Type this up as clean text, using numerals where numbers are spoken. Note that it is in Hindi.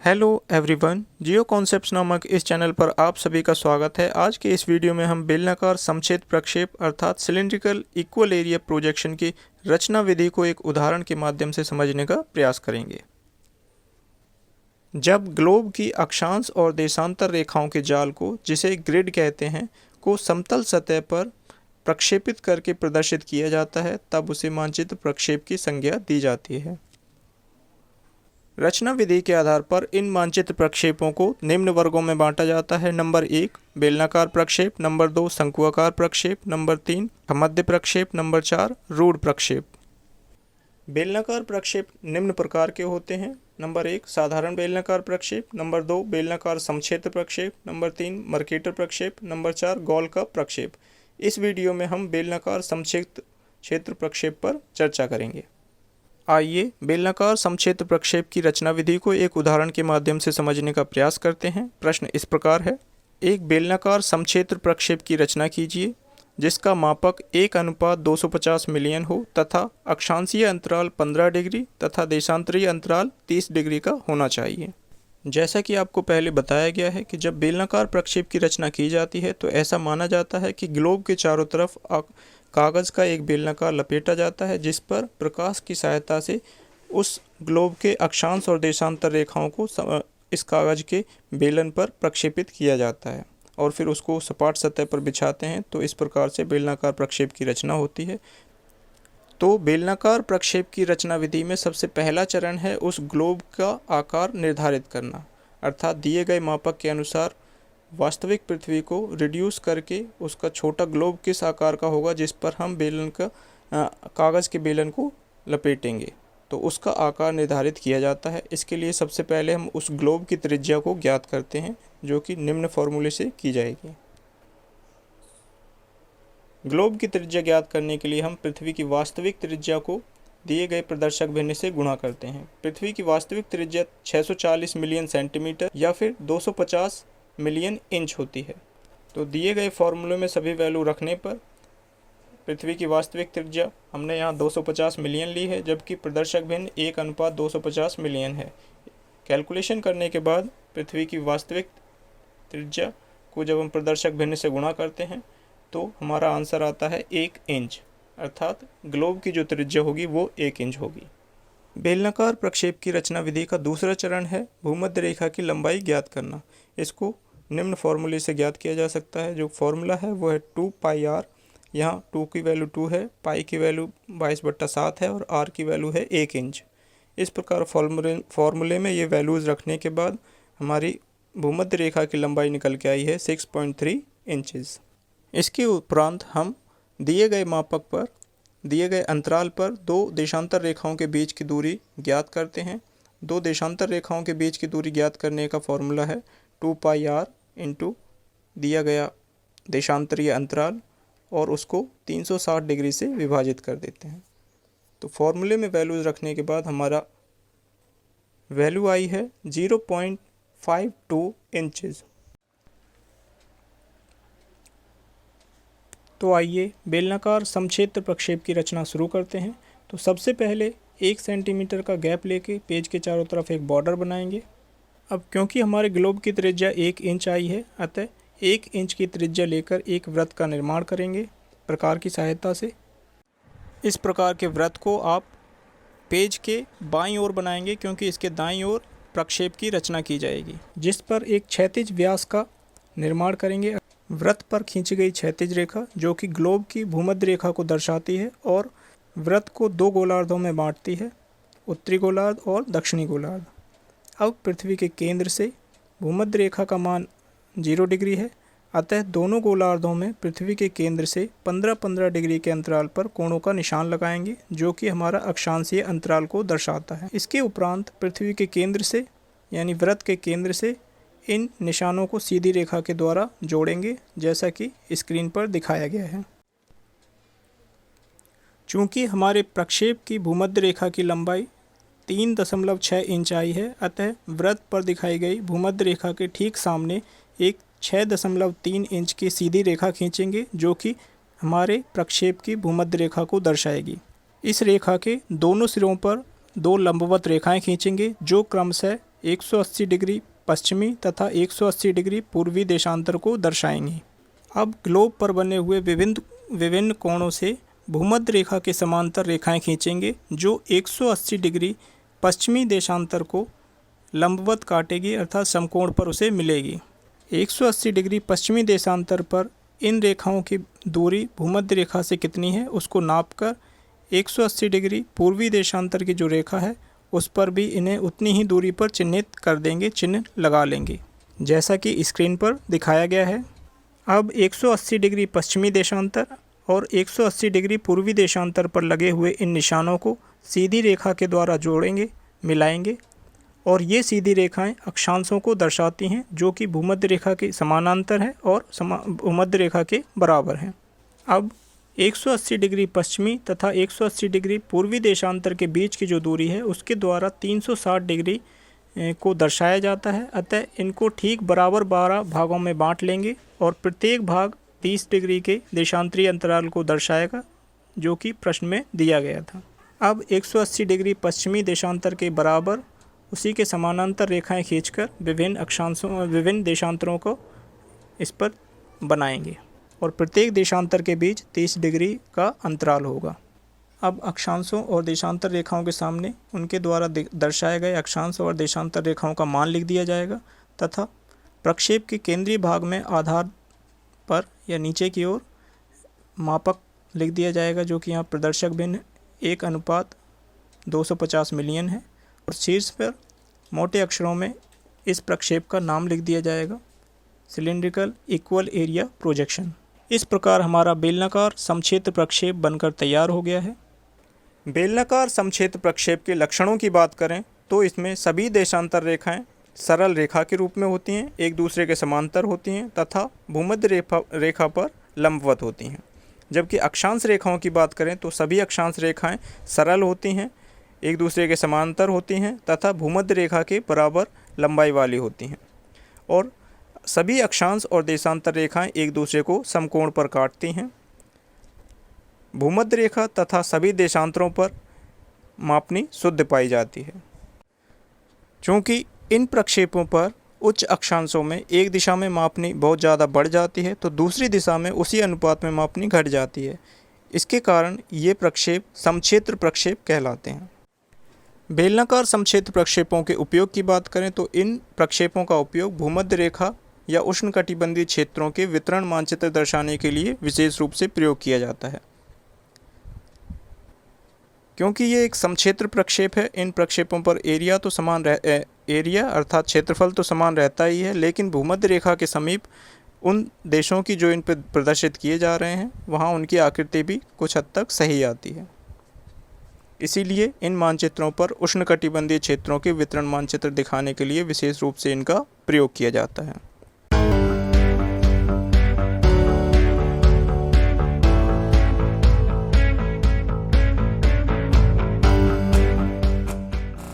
हेलो एवरीवन, जियो कॉन्सेप्ट्स नामक इस चैनल पर आप सभी का स्वागत है। आज के इस वीडियो में हम बेलनाकार समक्षेत्र प्रक्षेप अर्थात सिलिंड्रिकल इक्वल एरिया प्रोजेक्शन की रचना विधि को एक उदाहरण के माध्यम से समझने का प्रयास करेंगे। जब ग्लोब की अक्षांश और देशांतर रेखाओं के जाल को, जिसे ग्रिड कहते हैं, को समतल सतह पर प्रक्षेपित करके प्रदर्शित किया जाता है, तब उसे मानचित्र प्रक्षेप की संज्ञा दी जाती है। रचना विधि के आधार पर इन मानचित्र प्रक्षेपों को निम्न वर्गों में बांटा जाता है। नंबर 1 बेलनाकार प्रक्षेप, नंबर 2 शंक्वाकार प्रक्षेप, नंबर 3 मध्य प्रक्षेप, नंबर 4 रूढ़ प्रक्षेप। बेलनाकार प्रक्षेप निम्न प्रकार के होते हैं। नंबर 1 साधारण बेलनाकार प्रक्षेप, नंबर 2 बेलनाकार समक्षेत्र प्रक्षेप, नंबर 3 मर्केटर प्रक्षेप, नंबर 4 गोल का प्रक्षेप। इस वीडियो में हम बेलनाकार समक्षेत्र प्रक्षेप पर चर्चा करेंगे। आइए बेलनाकार समक्षेत्र प्रक्षेप की रचना विधि को एक उदाहरण के माध्यम से समझने का प्रयास करते हैं। प्रश्न इस प्रकार है, एक बेलनाकार समक्षेत्र प्रक्षेप की रचना कीजिए जिसका मापक 1:250 मिलियन हो तथा अक्षांशीय अंतराल 15 डिग्री तथा देशांतरीय अंतराल 30 डिग्री का होना चाहिए। जैसा कि आपको पहले बताया गया है कि जब बेलनाकार प्रक्षेप की रचना की जाती है तो ऐसा माना जाता है कि ग्लोब के चारों तरफ कागज़ का एक बेलनाकार लपेटा जाता है जिस पर प्रकाश की सहायता से उस ग्लोब के अक्षांश और देशांतर रेखाओं को इस कागज़ के बेलन पर प्रक्षेपित किया जाता है और फिर उसको सपाट सतह पर बिछाते हैं। तो इस प्रकार से बेलनाकार प्रक्षेप की रचना होती है। तो बेलनाकार प्रक्षेप की रचना विधि में सबसे पहला चरण है उस ग्लोब का आकार निर्धारित करना, अर्थात दिए गए मापक के अनुसार वास्तविक पृथ्वी को रिड्यूस करके उसका छोटा ग्लोब किस आकार का होगा जिस पर हम बेलन का कागज़ के बेलन को लपेटेंगे, तो उसका आकार निर्धारित किया जाता है। इसके लिए सबसे पहले हम उस ग्लोब की त्रिज्या को ज्ञात करते हैं जो कि निम्न फॉर्मूले से की जाएगी। ग्लोब की त्रिज्या ज्ञात करने के लिए हम पृथ्वी की वास्तविक त्रिज्या को दिए गए प्रदर्शक भिन्न से गुणा करते हैं। पृथ्वी की वास्तविक त्रिज्या 640 मिलियन सेंटीमीटर या फिर 250 मिलियन इंच होती है। तो दिए गए फॉर्मूले में सभी वैल्यू रखने पर पृथ्वी की वास्तविक त्रिज्या हमने यहाँ 250 मिलियन ली है, जबकि प्रदर्शक भिन्न 1:250 मिलियन है। कैलकुलेशन करने के बाद पृथ्वी की वास्तविक त्रिज्या को जब हम प्रदर्शक भिन्न से गुणा करते हैं तो हमारा आंसर आता है 1 इंच, अर्थात ग्लोब की जो त्रिज्या होगी वो 1 इंच होगी। बेलनाकार प्रक्षेप की रचना विधि का दूसरा चरण है भूमध्य रेखा की लंबाई ज्ञात करना। इसको निम्न फॉर्मूले से ज्ञात किया जा सकता है। जो फॉर्मूला है वो है 2πr। यहाँ 2 की वैल्यू 2 है, पाई की वैल्यू 22/7 है और r की वैल्यू है 1 इंच। इस प्रकार फॉर्मूले में ये वैल्यूज़ रखने के बाद हमारी भूमध्य रेखा की लंबाई निकल के आई है 6.3 इंचज़। इसके उपरांत हम दिए गए मापक पर दिए गए अंतराल पर दो देशांतर रेखाओं के बीच की दूरी ज्ञात करते हैं। दो देशांतर रेखाओं के बीच की दूरी ज्ञात करने का फॉर्मूला है 2πr इंटू दिया गया देशांतरीय अंतराल और उसको 360 डिग्री से विभाजित कर देते हैं। तो फॉर्मूले में वैल्यूज़ रखने के बाद हमारा वैल्यू आई है 0.52 इंचज़। तो आइए बेलनाकार समक्षेत्र प्रक्षेप की रचना शुरू करते हैं। तो सबसे पहले 1 सेंटीमीटर का गैप लेके पेज के चारों तरफ एक बॉर्डर बनाएंगे। अब क्योंकि हमारे ग्लोब की त्रिज्या 1 इंच आई है, अतः 1 इंच की त्रिज्या लेकर एक वृत्त का निर्माण करेंगे प्रकार की सहायता से। इस प्रकार के वृत्त को आप पेज के बाईं ओर बनाएंगे क्योंकि इसके दाईं ओर प्रक्षेप की रचना की जाएगी, जिस पर एक क्षैतिज व्यास का निर्माण करेंगे। वृत्त पर खींची गई क्षैतिज रेखा जो कि ग्लोब की भूमध्य रेखा को दर्शाती है और वृत्त को 2 गोलार्धों में बांटती है, उत्तरी गोलार्ध और दक्षिणी गोलार्ध। अब पृथ्वी के केंद्र से भूमध्य रेखा का मान 0 डिग्री है, अतः दोनों गोलार्धों में पृथ्वी के केंद्र से 15-15 डिग्री के अंतराल पर कोणों का निशान लगाएंगे जो कि हमारा अक्षांशीय अंतराल को दर्शाता है। इसके उपरांत पृथ्वी के केंद्र से यानी वृत्त के केंद्र से इन निशानों को सीधी रेखा के द्वारा जोड़ेंगे जैसा कि स्क्रीन पर दिखाया गया है। चूँकि हमारे प्रक्षेप की भूमध्य रेखा की लंबाई 3.6 इंच आई है, अतः वृत्त पर दिखाई गई भूमध्य रेखा के ठीक सामने एक 6.3 इंच की सीधी रेखा खींचेंगे जो कि हमारे प्रक्षेप की भूमध्य रेखा को दर्शाएगी। इस रेखा के दोनों सिरों पर 2 लंबवत रेखाएं खींचेंगे जो क्रमशः 180 डिग्री पश्चिमी तथा 180 डिग्री पूर्वी देशांतर को दर्शाएंगे। अब ग्लोब पर बने हुए विभिन्न कोणों से भूमध्य रेखा के समांतर रेखाएं खींचेंगे जो 180 डिग्री पश्चिमी देशांतर को लंबवत काटेगी अर्थात समकोण पर उसे मिलेगी। 180 डिग्री पश्चिमी देशांतर पर इन रेखाओं की दूरी भूमध्य रेखा से कितनी है उसको नापकर 180 डिग्री पूर्वी देशांतर की जो रेखा है उस पर भी इन्हें उतनी ही दूरी पर चिन्हित कर देंगे, चिन्ह लगा लेंगे जैसा कि स्क्रीन पर दिखाया गया है। अब 180 डिग्री पश्चिमी देशांतर और 180 डिग्री पूर्वी देशांतर पर लगे हुए इन निशानों को सीधी रेखा के द्वारा जोड़ेंगे, मिलाएंगे और ये सीधी रेखाएं अक्षांशों को दर्शाती हैं जो कि भूमध्य रेखा के समानांतर है और भूमध्य रेखा के बराबर हैं। अब 180 डिग्री पश्चिमी तथा 180 डिग्री पूर्वी देशांतर के बीच की जो दूरी है उसके द्वारा 360 डिग्री को दर्शाया जाता है। अतः इनको ठीक बराबर 12 भागों में बांट लेंगे और प्रत्येक भाग 30 डिग्री के देशांतरीय अंतराल को दर्शाएगा जो कि प्रश्न में दिया गया था। अब 180 डिग्री पश्चिमी देशांतर के बराबर उसी के समानांतर रेखाएं खींचकर विभिन्न देशांतरों को इस पर बनाएंगे और प्रत्येक देशांतर के बीच 30 डिग्री का अंतराल होगा। अब अक्षांशों और देशांतर रेखाओं के सामने उनके द्वारा दर्शाए गए अक्षांश और देशांतर रेखाओं का मान लिख दिया जाएगा तथा प्रक्षेप के केंद्रीय भाग में आधार पर या नीचे की ओर मापक लिख दिया जाएगा जो कि यहाँ प्रदर्शक भिन्न 1:250 मिलियन है और शीर्ष पर मोटे अक्षरों में इस प्रक्षेप का नाम लिख दिया जाएगा, सिलिंड्रिकल इक्वल एरिया प्रोजेक्शन। इस प्रकार हमारा बेलनाकार समक्षेत्र प्रक्षेप बनकर तैयार हो गया है। बेलनाकार समक्षेत्र प्रक्षेप के लक्षणों की बात करें तो इसमें सभी देशांतर रेखाएं सरल रेखा के रूप में होती हैं, एक दूसरे के समांतर होती हैं तथा भूमध्य रेखा पर लंबवत होती हैं। जबकि अक्षांश रेखाओं की बात करें तो सभी अक्षांश रेखाएं सरल होती हैं, एक दूसरे के समांतर होती हैं तथा भूमध्य रेखा के बराबर लंबाई वाली होती हैं और सभी अक्षांश और देशांतर रेखाएं एक दूसरे को समकोण पर काटती हैं। भूमध्य रेखा तथा सभी देशांतरों पर मापनी शुद्ध पाई जाती है। चूँकि इन प्रक्षेपों पर उच्च अक्षांशों में एक दिशा में मापनी बहुत ज़्यादा बढ़ जाती है तो दूसरी दिशा में उसी अनुपात में मापनी घट जाती है। इसके कारण ये प्रक्षेप समक्षेत्र प्रक्षेप कहलाते हैं। बेलनाकार समक्षेत्र प्रक्षेपों के उपयोग की बात करें तो इन प्रक्षेपों का उपयोग भूमध्य रेखा या उष्णकटिबंधीय क्षेत्रों के वितरण मानचित्र दर्शाने के लिए विशेष रूप से प्रयोग किया जाता है। क्योंकि ये एक समक्षेत्र प्रक्षेप है, इन प्रक्षेपों पर एरिया अर्थात क्षेत्रफल तो समान रहता ही है, लेकिन भूमध्य रेखा के समीप उन देशों की जो इन पर प्रदर्शित किए जा रहे हैं वहाँ उनकी आकृति भी कुछ हद तक सही आती है। इसीलिए इन मानचित्रों पर उष्णकटिबंधीय क्षेत्रों के वितरण मानचित्र दिखाने के लिए विशेष रूप से इनका प्रयोग किया जाता है।